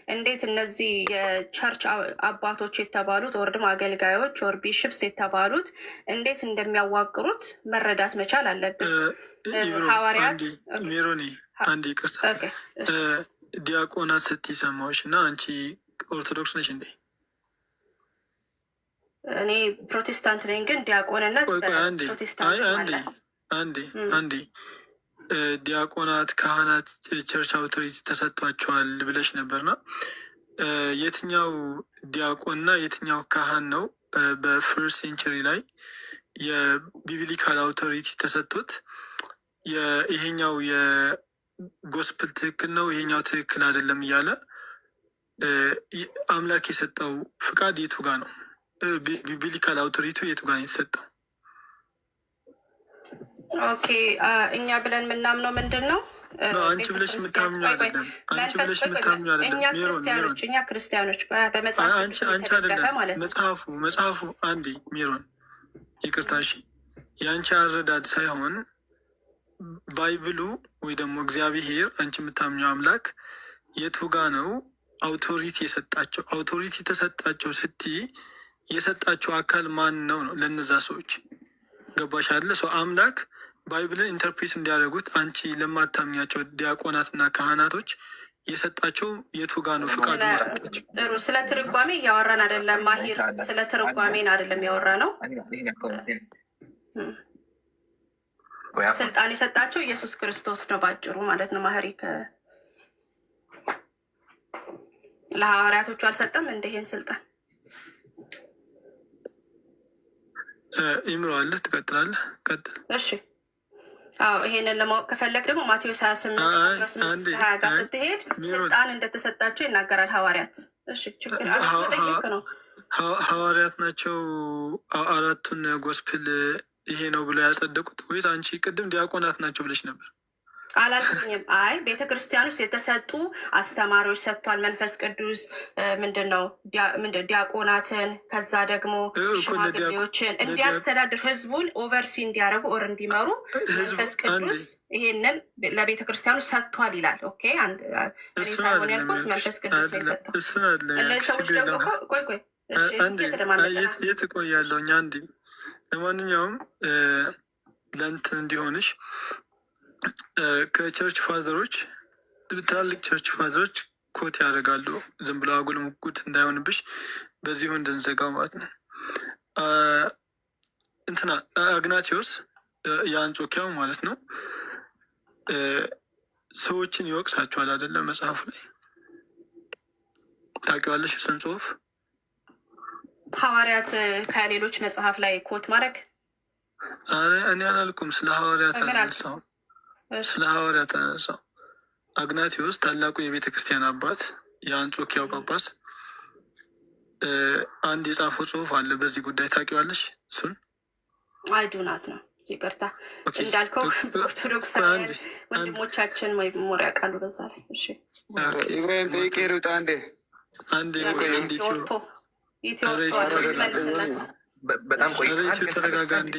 እንዴት እነዚህ የቸርች አባቶች የተባሉት ወር ደግሞ አገልጋዮች ወር ቢሽፕስ የተባሉት እንዴት እንደሚያዋቅሩት መረዳት መቻል አለብን። ሐዋርያት ሜሮኒ አንድ ይቅርታ ዲያቆናት ስትይ ሰማሁሽ እና አንቺ ኦርቶዶክስ ነሽ እንዴ? እኔ ፕሮቴስታንት ነኝ፣ ግን ዲያቆንነት ፕሮቴስታንት አንዴ ዲያቆናት ካህናት ቸርች አውቶሪቲ ተሰጥቷቸዋል ብለሽ ነበርና የትኛው ዲያቆንና የትኛው ካህን ነው በፈርስት ሴንቸሪ ላይ የቢብሊካል አውቶሪቲ ተሰጥቶት ይሄኛው የጎስፕል ትክክል ነው ይሄኛው ትክክል አይደለም እያለ አምላክ የሰጠው ፍቃድ የቱ ጋ ነው? ቢብሊካል አውቶሪቲ የቱ ጋ ነው የተሰጠው? ኦኬ እኛ ብለን የምናምነው ምንድን ነው? አንቺ ብለሽ የምታምኙ አይደለም። አንቺ ብለሽ የምታምኙ አይደለም። እኛ ክርስቲያኖች በመጽሐፍ አንቺ አይደለም መጽሐፉ አንዴ ሜሮን ይቅርታ እሺ፣ የአንቺ አረዳድ ሳይሆን ባይብሉ ወይ ደግሞ እግዚአብሔር አንቺ የምታምኘው አምላክ የቱ ጋ ነው አውቶሪቲ የሰጣቸው? አውቶሪቲ ተሰጣቸው ስትይ የሰጣቸው አካል ማን ነው ነው ለነዛ ሰዎች ገባሽ አለ ሰው አምላክ ባይብልን ኢንተርፕሬት እንዲያደርጉት አንቺ ለማታምኛቸው ዲያቆናትና ካህናቶች የሰጣቸው የቱ ጋ ነው ፍቃዱ የሰጣቸው? ጥሩ ስለ ትርጓሜ እያወራን አይደለም ማሂር፣ ስለ ትርጓሜን አይደለም ያወራ ነው። ስልጣን የሰጣቸው ኢየሱስ ክርስቶስ ነው ባጭሩ ማለት ነው። ማህሪ ለሐዋርያቶቹ አልሰጠም እንደ ይሄን ስልጣን ይምሮ አለ። ትቀጥላለህ? ቀጥል። እሺ አዎ፣ ይሄንን ለማወቅ ከፈለግ ደግሞ ማቴዎስ 28:18-20 ጋር ስትሄድ ስልጣን እንደተሰጣቸው ይናገራል ሐዋርያት። እሺ ችግር አለመጠየቅ ነው። ሐዋርያት ናቸው አራቱን ጎስፕል ይሄ ነው ብለው ያጸደቁት ወይስ አንቺ ቅድም ዲያቆናት ናቸው ብለሽ ነበር? አላልኩኝም። አይ ቤተ ክርስቲያን ውስጥ የተሰጡ አስተማሪዎች ሰጥቷል መንፈስ ቅዱስ ምንድን ነው ዲያቆናትን፣ ከዛ ደግሞ ሽማግሌዎችን እንዲያስተዳድር ህዝቡን ኦቨርሲ እንዲያደርጉ ኦር እንዲመሩ መንፈስ ቅዱስ ይሄንን ለቤተ ክርስቲያኑ ሰጥቷል ይላል። ኦኬ እኔ ሳይሆን ያልኩት መንፈስ ቅዱስ ነው የሰጠው። እነዚህ ሰዎች ደግሞ ቆይ የት እቆያለሁ እኛ እንዲ ለማንኛውም ለእንትን እንዲሆንሽ ከቸርች ፋዘሮች ትላልቅ ቸርች ፋዘሮች ኮት ያደርጋሉ። ዝም ብሎ አጉል ሙጉት እንዳይሆንብሽ በዚሁ እንድንዘጋው ማለት ነው። እንትና አግናቲዮስ የአንጾኪያው ማለት ነው ሰዎችን ይወቅሳቸዋል አይደለም? መጽሐፉ ላይ ታውቂዋለሽ እሱን ጽሑፍ ሐዋርያት ከሌሎች መጽሐፍ ላይ ኮት ማድረግ እኔ አላልኩም። ስለ ሐዋርያት አነሳው ስለ ሐዋርያት አነሳው። አግናቲዮስ ታላቁ የቤተ ክርስቲያን አባት የአንጾኪያው ጳጳስ አንድ የጻፈው ጽሑፍ አለ በዚህ ጉዳይ ታውቂዋለሽ? እሱን አይዱናት ነው ይቅርታ እንዳልከው ኦርቶዶክስ ወንድሞቻችን ወይ ሞር ያውቃሉ በዛ ላይ። እሺ ኢብራሂም ጠይቄ ሩጣ አንዴ በጣም ተረጋጋ እንዴ።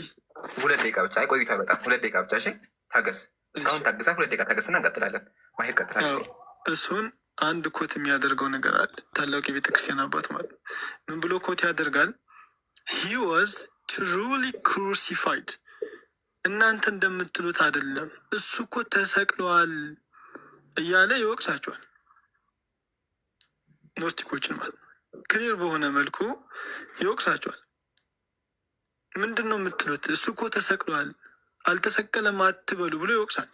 2 ደቂቃ ብቻ ቆይታ፣ በጣም 2 ደቂቃ ብቻ። እሺ ታገስ፣ እስካሁን ታገሳ። 2 ደቂቃ ታገስና እንቀጥላለን። ማሄድ ቀጥላለን። እሱን አንድ ኮት የሚያደርገው ነገር አለ ታላቁ የቤተክርስቲያን አባት ማለት ነው። ምን ብሎ ኮት ያደርጋል? he was truly crucified። እናንተ እንደምትሉት አይደለም፣ እሱ እኮ ተሰቅሏል እያለ ይወቅሳቸዋል ኖስቲኮችን ማለት ነው። ክሊር በሆነ መልኩ ይወቅሳቸዋል። ምንድን ነው የምትሉት? እሱ እኮ ተሰቅሏል አልተሰቀለም አትበሉ ብሎ ይወቅሳል።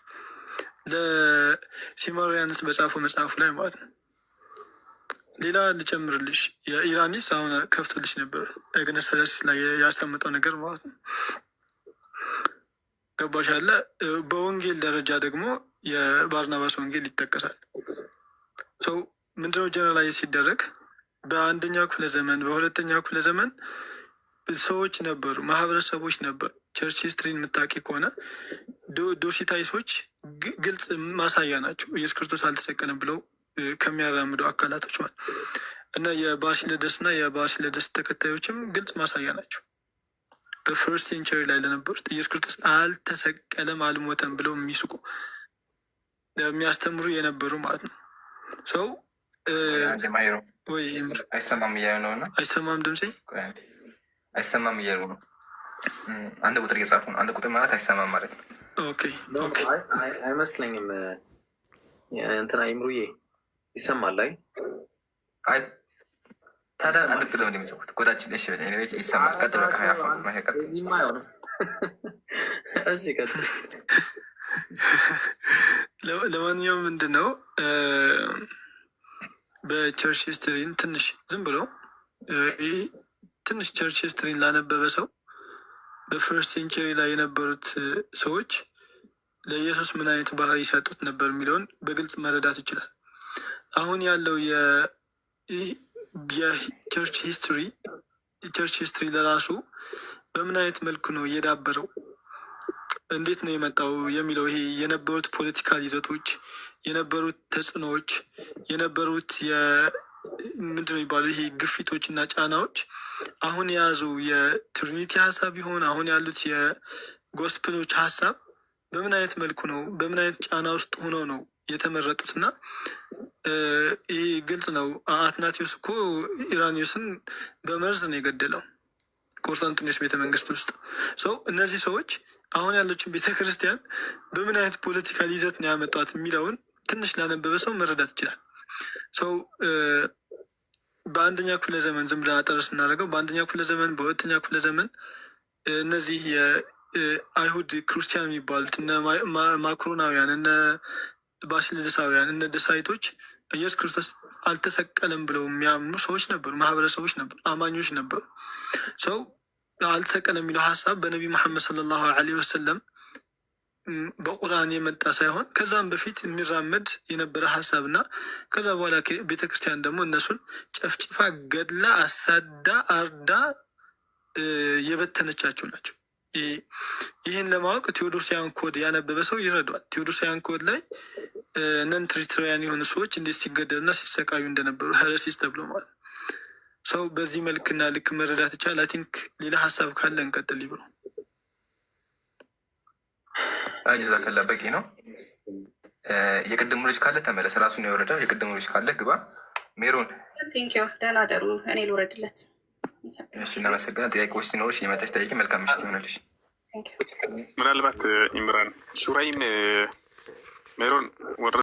ለሲማሪያንስ በጻፈው መጽሐፉ ላይ ማለት ነው። ሌላ ልጨምርልሽ፣ የኢራኒስ አሁን ከፍቶልሽ ነበር እግነሰረስ ላይ ያስቀመጠው ነገር ማለት ነው። ገባሽ አለ። በወንጌል ደረጃ ደግሞ የባርናባስ ወንጌል ይጠቀሳል። ሰው ምንድነው ጀነራላይዝ ሲደረግ በአንደኛው ክፍለ ዘመን በሁለተኛው ክፍለ ዘመን ሰዎች ነበሩ፣ ማህበረሰቦች ነበሩ። ቸርች ሂስትሪን የምታውቂ ከሆነ ዶሲታይሶች ግልጽ ማሳያ ናቸው። ኢየሱስ ክርስቶስ አልተሰቀለም ብለው ከሚያራምዱ አካላቶች ማለት እና የባሲለደስ እና የባሲለደስ ተከታዮችም ግልጽ ማሳያ ናቸው። በፈርስት ሴንቸሪ ላይ ለነበሩት ኢየሱስ ክርስቶስ አልተሰቀለም አልሞተም ብለው የሚስቁ የሚያስተምሩ የነበሩ ማለት ነው። ሰው ማይሮ ወይ አይሰማም እያሉ ነው። እና አይሰማም ድምፄ አይሰማም እያሉ ነው። አንድ ቁጥር እየጻፉ ነው። አንድ ቁጥር ማለት አይሰማም ማለት ነው። አይመስለኝም። እንትና ይምሩዬ ይሰማል። አይ ታዲያ አንድ ቁጥር ለምን የሚጽፉት? ጎዳችን እሺ ይሰማል። ቀጥል በቃ ሀያፋ ቀጥል። ለማንኛውም ምንድን ነው በቸርች ሂስትሪን ትንሽ ዝም ብሎ ይህ ትንሽ ቸርች ሂስትሪን ላነበበ ሰው በፈርስት ሴንቸሪ ላይ የነበሩት ሰዎች ለኢየሱስ ምን አይነት ባህሪ ይሰጡት ነበር የሚለውን በግልጽ መረዳት ይችላል። አሁን ያለው የቸርች ሂስትሪ ለራሱ በምን አይነት መልኩ ነው እየዳበረው፣ እንዴት ነው የመጣው የሚለው ይሄ የነበሩት ፖለቲካል ይዘቶች፣ የነበሩት ተጽዕኖዎች፣ የነበሩት ምንድነው የሚባሉ ይሄ ግፊቶች እና ጫናዎች አሁን የያዙ የትሪኒቲ ሀሳብ ይሆን አሁን ያሉት የጎስፕሎች ሀሳብ በምን አይነት መልኩ ነው በምን አይነት ጫና ውስጥ ሆነው ነው የተመረጡት? እና ይህ ግልጽ ነው። አትናቴዎስ እኮ ኢራኒዮስን በመርዝ ነው የገደለው ቆስጠንጢኖስ ቤተ መንግስት ውስጥ። እነዚህ ሰዎች አሁን ያለችን ቤተ ክርስቲያን በምን አይነት ፖለቲካል ይዘት ነው ያመጧት የሚለውን ትንሽ ላነበበ ሰው መረዳት ይችላል። በአንደኛ ክፍለ ዘመን ዝም ብለን አጠር ስናደርገው በአንደኛ ክፍለ ዘመን በሁለተኛ ክፍለ ዘመን እነዚህ የአይሁድ ክርስቲያን የሚባሉት እነ ማክሮናውያን እነ ባሲልደሳውያን እነ ደሳይቶች ኢየሱስ ክርስቶስ አልተሰቀለም ብለው የሚያምኑ ሰዎች ነበሩ፣ ማህበረሰቦች ነበሩ፣ አማኞች ነበሩ። ሰው አልተሰቀለም የሚለው ሀሳብ በነቢይ መሐመድ ሰለላሁ ዐለይሂ ወሰለም በቁርአን የመጣ ሳይሆን ከዛም በፊት የሚራመድ የነበረ ሀሳብ እና ከዛ በኋላ ቤተክርስቲያን ደግሞ እነሱን ጨፍጭፋ ገድላ አሳዳ አርዳ የበተነቻቸው ናቸው። ይህን ለማወቅ ቴዎዶሲያን ኮድ ያነበበ ሰው ይረዷል። ቴዎዶሲያን ኮድ ላይ ነን ትሪትሪያን የሆኑ ሰዎች እንዴት ሲገደሉና ሲሰቃዩ እንደነበሩ ሄረሲስ ተብሎ ማለት ሰው በዚህ መልክና ልክ መረዳት ይቻላል። አይ ቲንክ ሌላ ሀሳብ ካለ እንቀጥል ይብሎ ጀዛከላ በቂ ነው። የቅድሙ ልጅ ካለ ተመለስ፣ ራሱን የወረደው የቅድሙ ልጅ ካለ ግባ። ሜሮን ቴንኪው፣ ደህና ደሩ። እኔ ልውረድለት። እናመሰግናለን። ጥያቄዎች ሲኖርሽ የመጣች ጠያቂ። መልካም ምሽት ይሆናልሽ። ምናልባት ኢምራን ሹራይም ሜሮን